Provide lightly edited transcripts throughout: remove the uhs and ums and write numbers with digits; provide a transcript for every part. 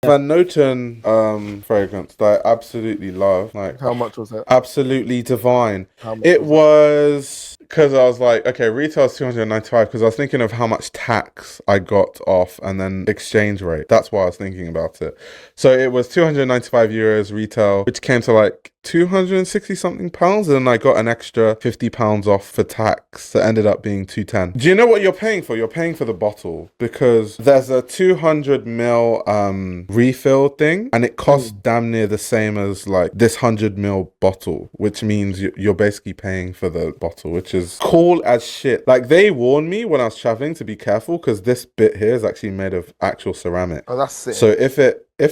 Van Noten fragrance that I absolutely love. Like, How much was it? absolutely divine. How much It was was because I was like, okay, retail's 295 because I was thinking of how much tax I got off and then exchange rate. That's why I was thinking about it. So it was 295 euros retail, which came to like 260 something pounds, and then I got an extra 50 pounds off for tax. That ended up being 210. Do you know what you're paying for? You're paying for the bottle because there's a 200 ml refill thing, and it costs damn near the same as like this 100 ml bottle, which means you're basically paying for the bottle, which is cool as shit. Like, they warned me when I was traveling to be careful because this bit here is actually made of actual ceramic. Oh, that's sick. So if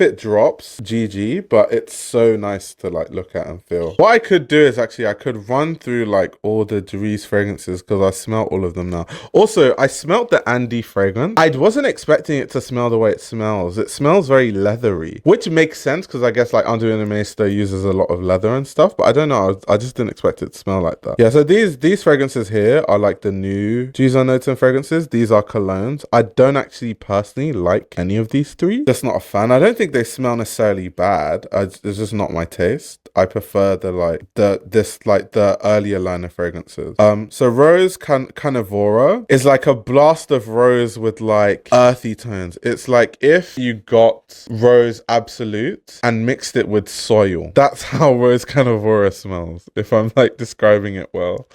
it drops, GG, but it's so nice to like look at and feel. What I could do is actually I could run through like all the Dries fragrances because I smell all of them now. Also, I smelled the Andy fragrance. I wasn't expecting it to smell the way it smells. It smells very leathery, which makes sense because I guess like Under the Maester uses a lot of leather and stuff, but I don't know. I just didn't expect it to smell like that. Yeah, so these fragrances here are like the new Dries Van Noten fragrances. These are colognes. I don't actually personally like any of these three. Just not a fan. I don't think they smell necessarily bad. It's just not my taste. I prefer the earlier line of fragrances. So Rose Carnivoro is like a blast of rose with like earthy tones. It's like if you got Rose Absolute and mixed it with soil. That's how Rose Carnivoro smells, if I'm like describing it well.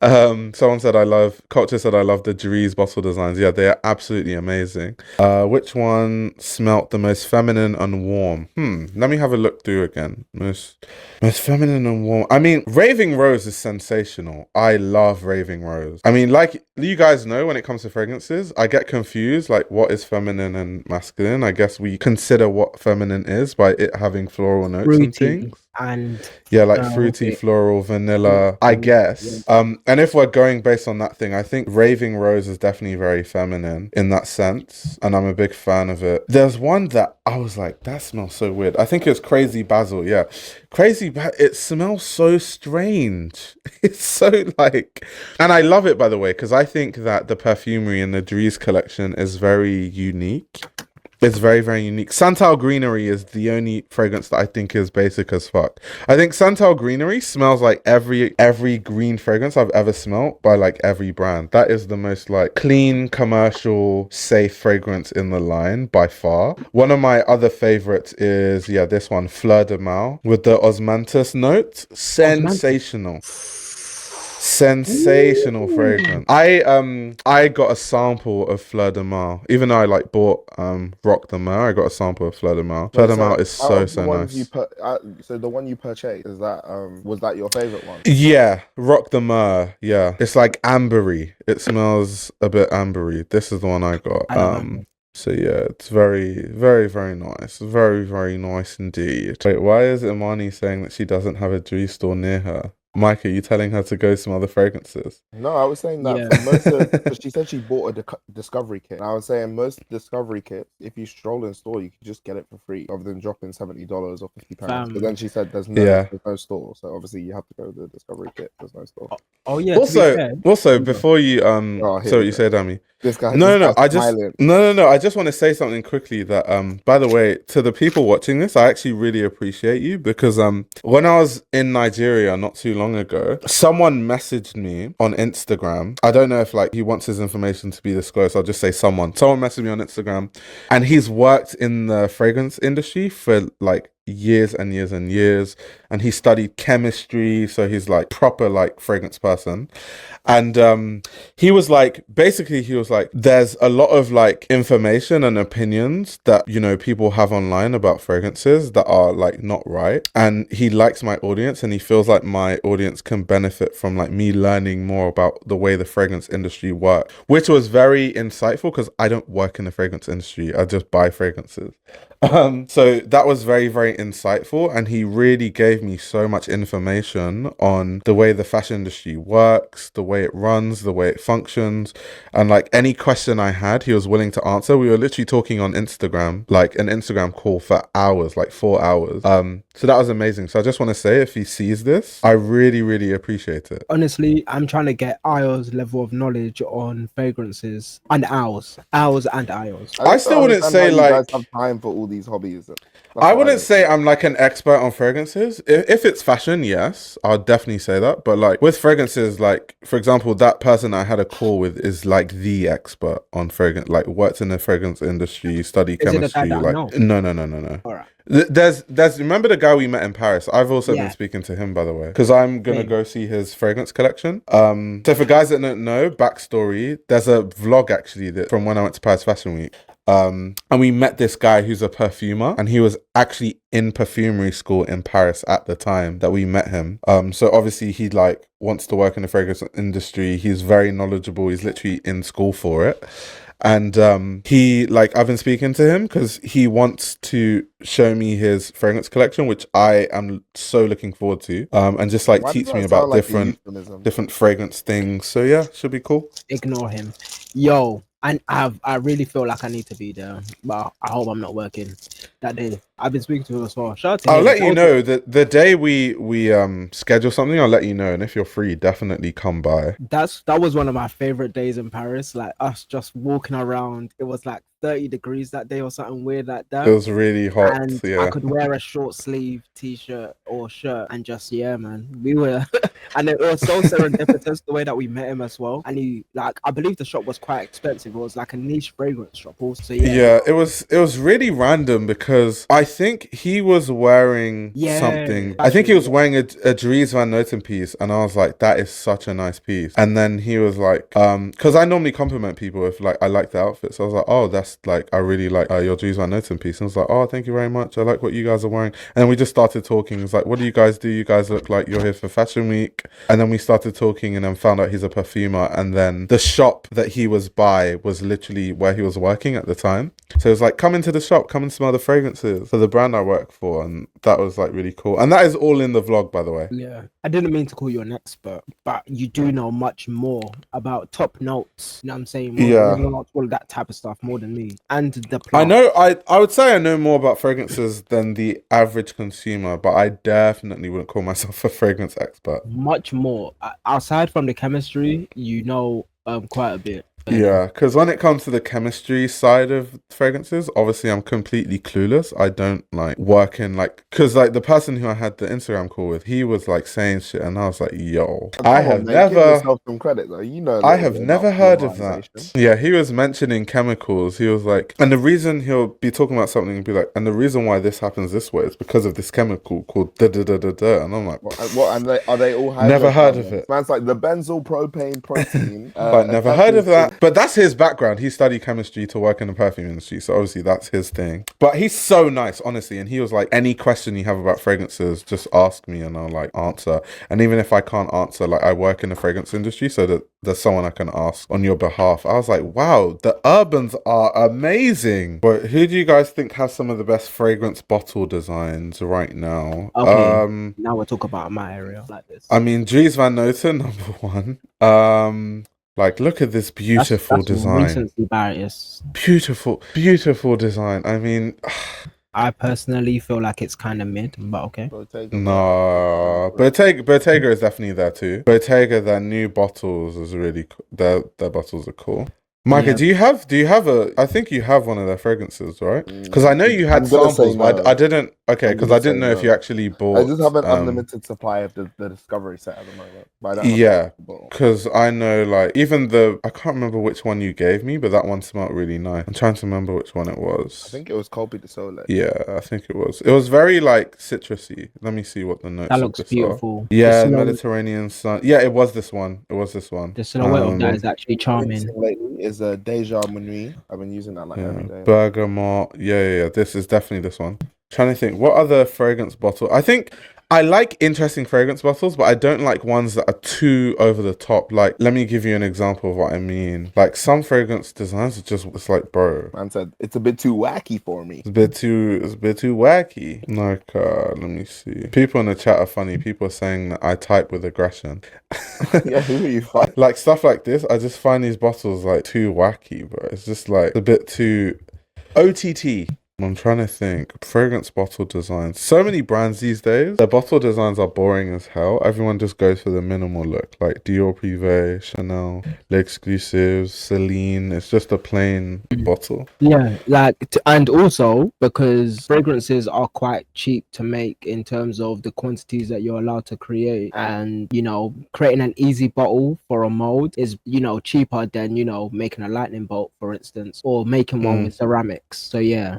Someone said Culture said I love the Dries bottle designs. Yeah, they are absolutely amazing. Which one smelt the most feminine and warm? Let me have a look through again. Most feminine and warm. I mean, Raving Rose is sensational. I love Raving Rose. I mean, like you guys know, when it comes to fragrances, I get confused, like what is feminine and masculine. I guess we consider what feminine is by it having floral notes and things. And yeah, like fruity, floral, vanilla, I guess. And if we're going based on that thing, I think Raving Rose is definitely very feminine in that sense, and I'm a big fan of it. There's one that I was like, that smells so weird. I think it's Crazy Basil. Yeah, it smells so strange. It's so like, and I love it, by the way, because I think that the perfumery in the Dries collection is very unique. It's very, very unique. Santal Greenery is the only fragrance that I think is basic as fuck. I think Santal Greenery smells like every green fragrance I've ever smelled by like every brand. That is the most like clean, commercial, safe fragrance in the line by far. One of my other favorites is, this one, Fleur de Mal with the osmanthus note. Sensational. Sensational fragrance. I got a sample of Fleur de Mal. Even though I like bought Rock de Mer, I got a sample of Fleur de Mal. Fleur de Mal is so nice. So the one you purchased, is that was that your favorite one? Yeah, Rock de Mer. Yeah, it's like ambery. It smells a bit ambery. This is the one I got. So yeah, it's very, very, very nice. Very, very nice indeed. Wait, why is Imani saying that she doesn't have a Dries store near her? Mike, are you telling her to go smell the fragrances? No, I was saying that for most of, she said she bought a discovery kit. And I was saying most discovery kits, if you stroll in store, you can just get it for free, rather than dropping $70 or £50. But then she said there's no store, so obviously you have to go to the discovery kit. There's no store. Oh yeah. Also, before you so what you say, Dami? This guy. I just want to say something quickly that by the way, to the people watching this, I actually really appreciate you, because when I was in Nigeria not too long ago, someone messaged me on Instagram. I don't know if like he wants his information to be disclosed. I'll just say someone messaged me on Instagram, and he's worked in the fragrance industry for like years and years and years, and he studied chemistry, so he's like proper like fragrance person. And he was like, there's a lot of like information and opinions that, you know, people have online about fragrances that are like not right, and he likes my audience, and he feels like my audience can benefit from like me learning more about the way the fragrance industry works, which was very insightful because I don't work in the fragrance industry. I just buy fragrances. So that was very, very insightful, and he really gave me so much information on the way the fashion industry works, the way it runs, the way it functions, and like any question I had, he was willing to answer. We were literally talking on Instagram, like an Instagram call for hours, like 4 hours. So that was amazing. So I just want to say, if he sees this, I really, really appreciate it. Honestly, I'm trying to get Io's level of knowledge on fragrances and Owls and Io's. I still wouldn't say you guys like have time for all these hobbies. I wouldn't say I'm like an expert on fragrances. If it's fashion, yes, I'll definitely say that. But like with fragrances, like for example, that person I had a call with is like the expert on fragrance, like works in the fragrance industry, studied chemistry. Like no. All right. There's remember the guy we met in Paris? I've also been speaking to him, by the way, because I'm gonna go see his fragrance collection. So for guys that don't know, backstory, there's a vlog actually that from when I went to Paris Fashion Week. And we met this guy who's a perfumer, and he was actually in perfumery school in Paris at the time that we met him. So obviously he like wants to work in the fragrance industry. He's very knowledgeable. He's literally in school for it. And he like I've been speaking to him because he wants to show me his fragrance collection, which I am so looking forward to. And just like teach me about different fragrance things. So yeah, should be cool. Ignore him. Yo, and I really feel like I need to be there, but I hope I'm not working that day. I've been speaking to him as well. Shout out to I'll him. let you know that the day we schedule something, I'll let you know, and if you're free, definitely come by. That was one of my favorite days in Paris. Like us just walking around. It was like 30 degrees that day or something weird like that. It was really hot. And yeah. I could wear a short sleeve t-shirt or shirt and just man, we were and it was so serendipitous the way that we met him as well. And he like I believe the shop was quite expensive. It was like a niche fragrance shop also. So yeah, it was really random because I think he was wearing something. I think he was wearing a Dries Van Noten piece, and I was like, that is such a nice piece. And then he was like, because I normally compliment people if like I like the outfit, so I was like, oh, that's like I really like your Dries Van Noten piece. And I was like, oh, thank you very much. I like what you guys are wearing. And then we just started talking. It's like, what do you guys do? You guys look like you're here for Fashion Week. And then we started talking, and then found out he's a perfumer. And then the shop that he was by was literally where he was working at the time. So it was like, come into the shop, come and smell the fragrances for the brand I work for. And that was like really cool. And that is all in the vlog, by the way. Yeah, I didn't mean to call you an expert, but you do know much more about top notes. You know what I'm saying? All of that type of stuff more than me. And the plant. I know, I would say I know more about fragrances than the average consumer, but I definitely wouldn't call myself a fragrance expert. Much more. Aside from the chemistry, you know quite a bit. Yeah, because when it comes to the chemistry side of fragrances, obviously I'm completely clueless. I don't like work in like, because like the person who I had the Instagram call with, he was like saying shit, and I was like, yo, I have never, give yourself some credit though. You know, I have never heard of that. Yeah, he was mentioning chemicals. He was like, and the reason he'll be talking about something and be like, and the reason why this happens this way is because of this chemical called da da da da da, and I'm like, what? And are they all never heard of it? Man's like the benzyl propane protein. But never heard of that. But that's his background. He studied chemistry to work in the perfume industry, so obviously that's his thing. But he's so nice, honestly, and he was like, any question you have about fragrances, just ask me and I'll like answer. And even if I can't answer, like I work in the fragrance industry, so that there's someone I can ask on your behalf. I was like, wow, the Urbans are amazing. But who do you guys think has some of the best fragrance bottle designs right now? Okay, now we'll talk about my area like this. I mean, Dries Van Noten, number one. Like, look at this beautiful design. Beautiful design. I mean, I personally feel like it's kind of mid, but okay. No, Bottega is definitely there too. Bottega, their new bottles is really cool. Their bottles are cool. Micah, do you have I think you have one of their fragrances, right? Because I know you had samples, but I didn't. Okay, because I didn't know if you actually bought. I just have an unlimited supply of the Discovery set at the moment. But yeah, because I know like even I can't remember which one you gave me, but that one smelled really nice. I'm trying to remember which one it was. I think it was Colby de Sole. Yeah, I think it was. It was very like citrusy. Let me see what the notes. That looks beautiful. Yeah, Mediterranean sun. Yeah, it was this one. The silhouette of that is actually charming. Is a Deja Minuit. I've been using that like every day. Bergamot. Yeah. This is definitely this one. Trying to think what other fragrance bottle. I think I like interesting fragrance bottles, but I don't like ones that are too over the top. Like, let me give you an example of what I mean. Like, some fragrance designs are just, it's like, bro. Man said, it's a bit too wacky for me. It's a bit too wacky. Like, let me see. People in the chat are funny. People are saying that I type with aggression. Yeah, who are you fighting? Like, stuff like this, I just find these bottles, like, too wacky, bro. It's just, like, a bit too... OTT. I'm trying to think. Fragrance bottle designs. So many brands these days. Their bottle designs are boring as hell. Everyone just goes for the minimal look, like Dior Privé, Chanel, L'Exclusive, Celine. It's just a plain bottle. Yeah, like, and also because fragrances are quite cheap to make in terms of the quantities that you're allowed to create, and you know, creating an easy bottle for a mold is, you know, cheaper than, you know, making a lightning bolt, for instance, or making one with ceramics. So yeah,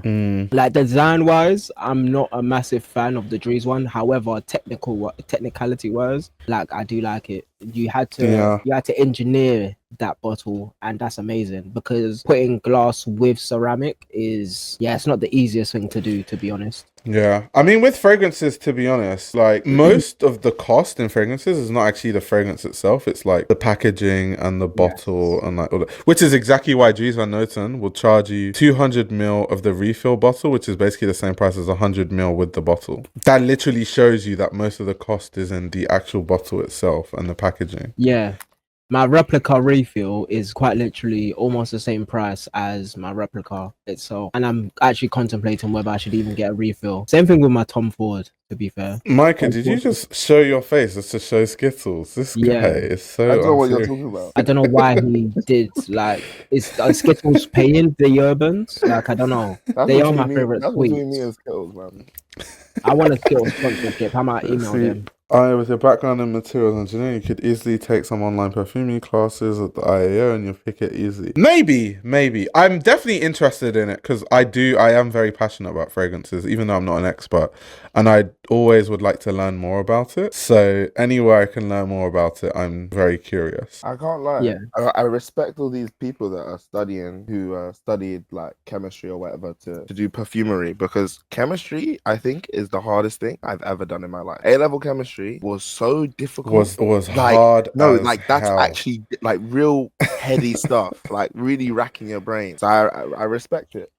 like design wise, I'm not a massive fan of the Dries one. However, technicality wise, like I do like it. You had to engineer that bottle, and that's amazing, because putting glass with ceramic is, yeah, it's not the easiest thing to do, to be honest. Yeah, I mean, with fragrances, to be honest, like most of the cost in fragrances is not actually the fragrance itself. It's like the packaging and the bottle and like all that, which is exactly why Dries Van Noten will charge you 200 ml of the refill bottle, which is basically the same price as 100 ml with the bottle. That literally shows you that most of the cost is in the actual bottle itself and the packaging. Yeah. My replica refill is quite literally almost the same price as my replica itself. And I'm actually contemplating whether I should even get a refill. Same thing with my Tom Ford, to be fair. Micah, did you just show your face just to show Skittles? This guy is so I don't know what you're unserious. talking about. I don't know why he did, like, is Skittles paying the Urbans? Like, I don't know. They are my favorite That's sweets. between me and Skittles, man. I want a Skittles sponsorship. I might email them. With your background in materials engineering, you could easily take some online perfuming classes at the IAO and you'll pick it easily. Maybe. I'm definitely interested in it because I am very passionate about fragrances, even though I'm not an expert. And I always would like to learn more about it. So anywhere I can learn more about it, I'm very curious. I can't lie. Yeah. I respect all these people that are studying, who studied like chemistry or whatever to do perfumery, because chemistry, I think, is the hardest thing I've ever done in my life. A-level chemistry was so difficult. Was like, hard. No, as like that's hell. actually like real heady stuff, like really racking your brain. So I respect it.